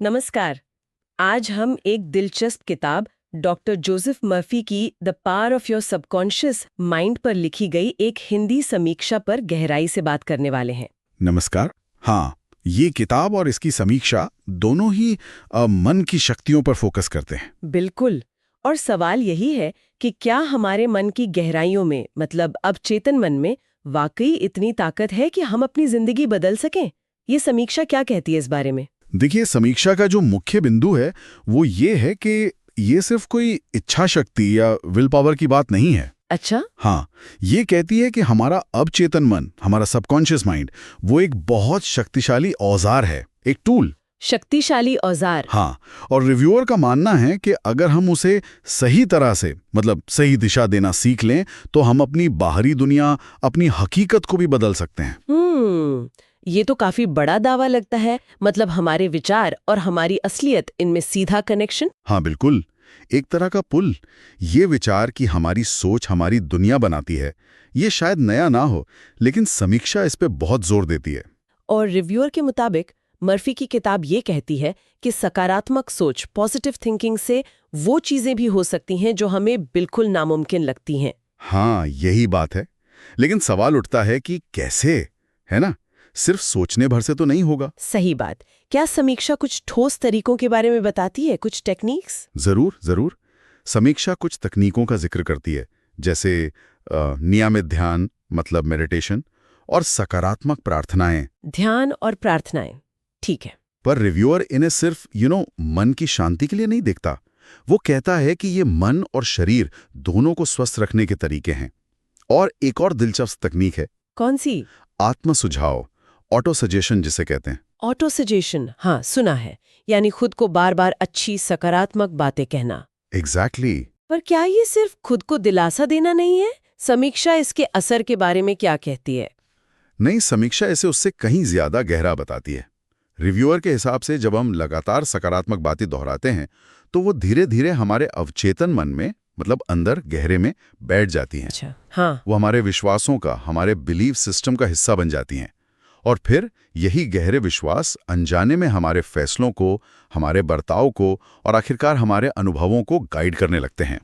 नमस्कार। आज हम एक दिलचस्प किताब डॉक्टर जोसेफ मर्फी की the power of your subconscious mind पर लिखी गई एक हिंदी समीक्षा पर गहराई से बात करने वाले हैं। नमस्कार। हाँ, ये किताब और इसकी समीक्षा दोनों ही मन की शक्तियों पर फोकस करते हैं। बिल्कुल। और सवाल यही है कि क्या हमारे मन की गहराइयों में, मतलब अवचेतन मन में, वाकई इतनी ताकत है कि हम अपनी जिंदगी बदल सकें? ये समीक्षा क्या कहती है इस बारे में? देखिए, समीक्षा का जो मुख्य बिंदु है वो ये है कि ये सिर्फ कोई इच्छा शक्ति या विल पावर की बात नहीं है। अच्छा। हाँ, ये कहती है कि हमारा अवचेतन मन, हमारा सबकॉन्शियस माइंड, वो एक बहुत शक्तिशाली औजार है, एक टूल। शक्तिशाली औजार। हाँ, और रिव्यूअर का मानना है कि अगर हम उसे सही तरह से, मतलब सही दिशा देना सीख लें, तो हम अपनी बाहरी दुनिया, अपनी हकीकत को भी बदल सकते हैं। ये तो काफी बड़ा दावा लगता है। मतलब हमारे विचार और हमारी असलियत, इनमें सीधा कनेक्शन। हाँ बिल्कुल, एक तरह का पुल। ये विचार कि हमारी सोच हमारी दुनिया बनाती है, ये शायद नया ना हो, लेकिन समीक्षा इस पे बहुत जोर देती है। और रिव्यूअर के मुताबिक मर्फी की किताब ये कहती है कि सकारात्मक सोच, पॉजिटिव थिंकिंग से वो चीजें भी हो सकती हैं जो हमें बिल्कुल नामुमकिन लगती हैं। हाँ, यही बात है। लेकिन सवाल उठता है कि कैसे, है ना? सिर्फ सोचने भर से तो नहीं होगा। सही बात। क्या समीक्षा कुछ ठोस तरीकों के बारे में बताती है, कुछ टेक्निक्स? जरूर जरूर। समीक्षा कुछ तकनीकों का जिक्र करती है, जैसे नियमित ध्यान, मतलब मेडिटेशन, और सकारात्मक प्रार्थनाएं। ध्यान और प्रार्थनाएं, ठीक है। पर रिव्यूअर इन्हें सिर्फ मन की शांति के लिए नहीं देखता। वो कहता है कि ये मन और शरीर दोनों को स्वस्थ रखने के तरीके हैं। और एक और दिलचस्प तकनीक है। कौन सी? आत्म सुझाव, ऑटो सजेशन जिसे कहते हैं। ऑटो सजेशन, हाँ सुना है। यानी खुद को बार बार अच्छी सकारात्मक बातें कहना। एग्जैक्टली। पर क्या ये सिर्फ खुद को दिलासा देना नहीं है? समीक्षा इसके असर के बारे में क्या कहती है? नहीं, समीक्षा इसे उससे कहीं ज्यादा गहरा बताती है। रिव्यूअर के हिसाब से जब हम लगातार सकारात्मक बातें दोहराते हैं, तो वो धीरे धीरे हमारे अवचेतन मन में, मतलब अंदर गहरे में बैठ जाती हैं। अच्छा, हाँ। वो हमारे विश्वासों का, हमारे बिलीफ सिस्टम का हिस्सा बन जाती हैं। और फिर यही गहरे विश्वास अनजाने में हमारे फैसलों को, हमारे बर्ताव को और आखिरकार हमारे अनुभवों को गाइड करने लगते हैं।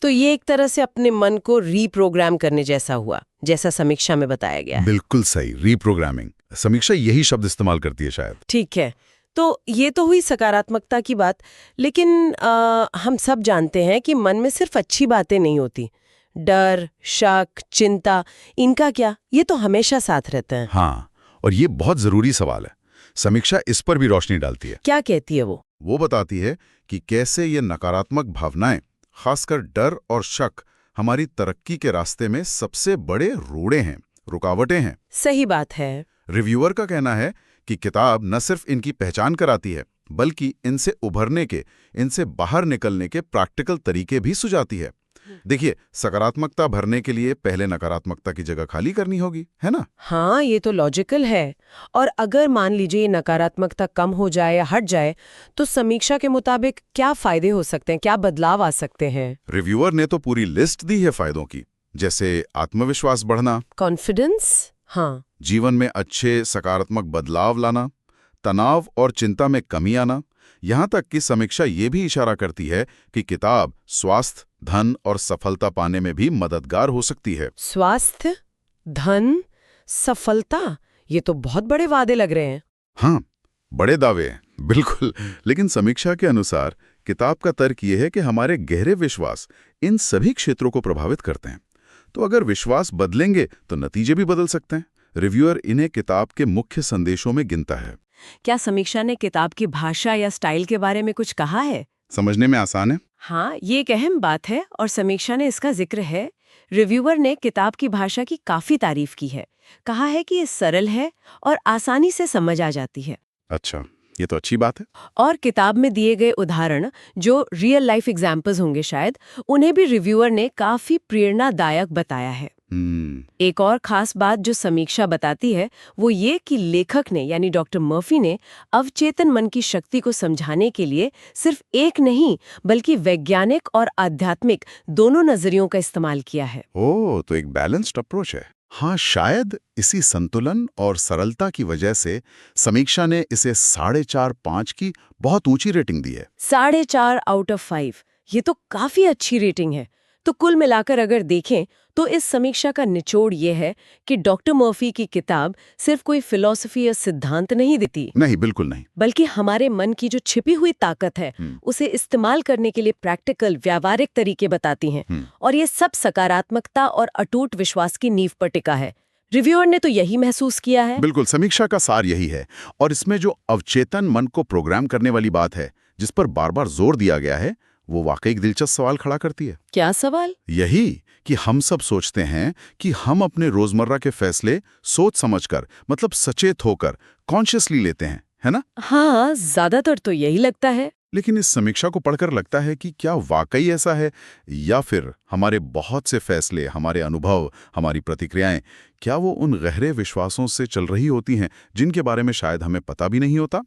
तो ये एक तरह से अपने मन को रीप्रोग्राम करने जैसा हुआ, जैसा समीक्षा में बताया गया है। बिल्कुल सही, रीप्रोग्रामिंग। समीक्षा यही शब्द इस्तेमाल करती है शायद। ठीक है। तो ये तो हुई सकारात्मकता की बात, लेकिन हम सब जानते हैं कि मन में सिर्फ अच्छी बातें नहीं होती। डर, शक, चिंता, इनका क्या? ये तो हमेशा साथ रहते हैं। हाँ, और ये बहुत जरूरी सवाल है। समीक्षा इस पर भी रोशनी डालती है। क्या कहती है वो? वो बताती है कि कैसे ये नकारात्मक भावनाएं, खासकर डर और शक, हमारी तरक्की के रास्ते में सबसे बड़े रोड़े हैं, रुकावटें हैं। सही बात है। रिव्यूअर का कहना है कि किताब न सिर्फ इनकी पहचान कराती है, बल्कि इनसे उभरने के, इनसे बाहर निकलने के प्रैक्टिकल तरीके भी सुझाती है। देखिए, सकारात्मकता भरने के लिए पहले नकारात्मकता की जगह खाली करनी होगी, है ना? हाँ, ये तो लॉजिकल है। और अगर मान लीजिए ये नकारात्मकता कम हो जाए या हट जाए, तो समीक्षा के मुताबिक क्या फायदे हो सकते हैं, क्या बदलाव आ सकते हैं? रिव्यूअर ने तो पूरी लिस्ट दी है फायदों की, जैसे आत्मविश्वास बढ़ना, कॉन्फिडेंस, हाँ, जीवन में अच्छे सकारात्मक बदलाव लाना, तनाव और चिंता में कमी आना। यहाँ तक कि समीक्षा ये भी इशारा करती है कि किताब स्वास्थ्य, धन और सफलता पाने में भी मददगार हो सकती है। स्वास्थ्य, धन, सफलता, ये तो बहुत बड़े वादे लग रहे हैं। हाँ, बड़े दावे हैं, बिल्कुल। लेकिन समीक्षा के अनुसार किताब का तर्क ये है कि हमारे गहरे विश्वास इन सभी क्षेत्रों को प्रभावित करते हैं। तो अगर विश्वास बदलेंगे तो नतीजे भी बदल सकते हैं। रिव्यूअर इन्हें किताब के मुख्य संदेशों में गिनता है। क्या समीक्षा ने किताब की भाषा या स्टाइल के बारे में कुछ कहा है? समझने में आसान है। हाँ, ये एक अहम बात है और समीक्षा ने इसका जिक्र है। रिव्यूअर ने किताब की भाषा की काफी तारीफ की है। कहा है कि ये सरल है और आसानी से समझ आ जाती है। अच्छा, ये तो अच्छी बात है। और किताब में दिए गए उदाहरण, जो रियल लाइफ एग्जाम्पल्स होंगे शायद, उन्हें भी रिव्यूअर ने काफी प्रेरणादायक बताया है। एक और खास बात जो समीक्षा बताती है वो ये कि लेखक ने, यानी डॉक्टर मर्फी ने, अवचेतन मन की शक्ति को समझाने के लिए सिर्फ एक नहीं बल्कि वैज्ञानिक और आध्यात्मिक दोनों नजरियों का इस्तेमाल किया है। ओह, तो एक बैलेंस्ड अप्रोच है। हाँ, शायद इसी संतुलन और सरलता की वजह से समीक्षा ने इसे 4.5-5 की बहुत ऊंची रेटिंग दी है। 4.5 आउट ऑफ 5, ये तो काफी अच्छी रेटिंग है। तो कुल मिलाकर अगर देखें तो इस समीक्षा का निचोड़ ये है कि डॉक्टर मर्फी की किताब सिर्फ कोई फिलॉसफी या सिद्धांत नहीं देती, नहीं, बिल्कुल नहीं। बल्कि हमारे मन की जो छिपी हुई ताकत है उसे इस्तेमाल करने के लिए प्रैक्टिकल व्यावहारिक तरीके बताती हैं। और ये सब सकारात्मकता और अटूट विश्वास की नींव पर टिका है। रिव्यूअर ने तो यही महसूस किया है। बिल्कुल, समीक्षा का सार यही है। और इसमें जो अवचेतन मन को प्रोग्राम करने वाली बात है, जिस पर बार बार जोर दिया गया है, वो वाकई एक दिलचस्प सवाल खड़ा करती है। क्या सवाल? यही कि हम सब सोचते हैं कि हम अपने रोजमर्रा के फैसले सोच समझकर, मतलब सचेत होकर, कॉन्शियसली लेते हैं, है ना? हाँ, ज्यादातर तो यही लगता है। लेकिन इस समीक्षा को पढ़कर लगता है कि क्या वाकई ऐसा है, या फिर हमारे बहुत से फैसले, हमारे अनुभव, हमारी प्रतिक्रियाएं, क्या वो उन गहरे विश्वासों से चल रही होती हैं जिनके बारे में शायद हमें पता भी नहीं होता?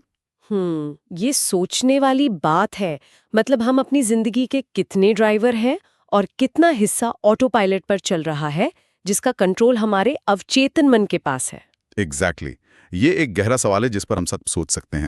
ये सोचने वाली बात है। मतलब हम अपनी जिंदगी के कितने ड्राइवर हैं और कितना हिस्सा ऑटो पायलट पर चल रहा है, जिसका कंट्रोल हमारे अवचेतन मन के पास है। एग्जैक्टली। ये एक गहरा सवाल है जिस पर हम सब सोच सकते हैं।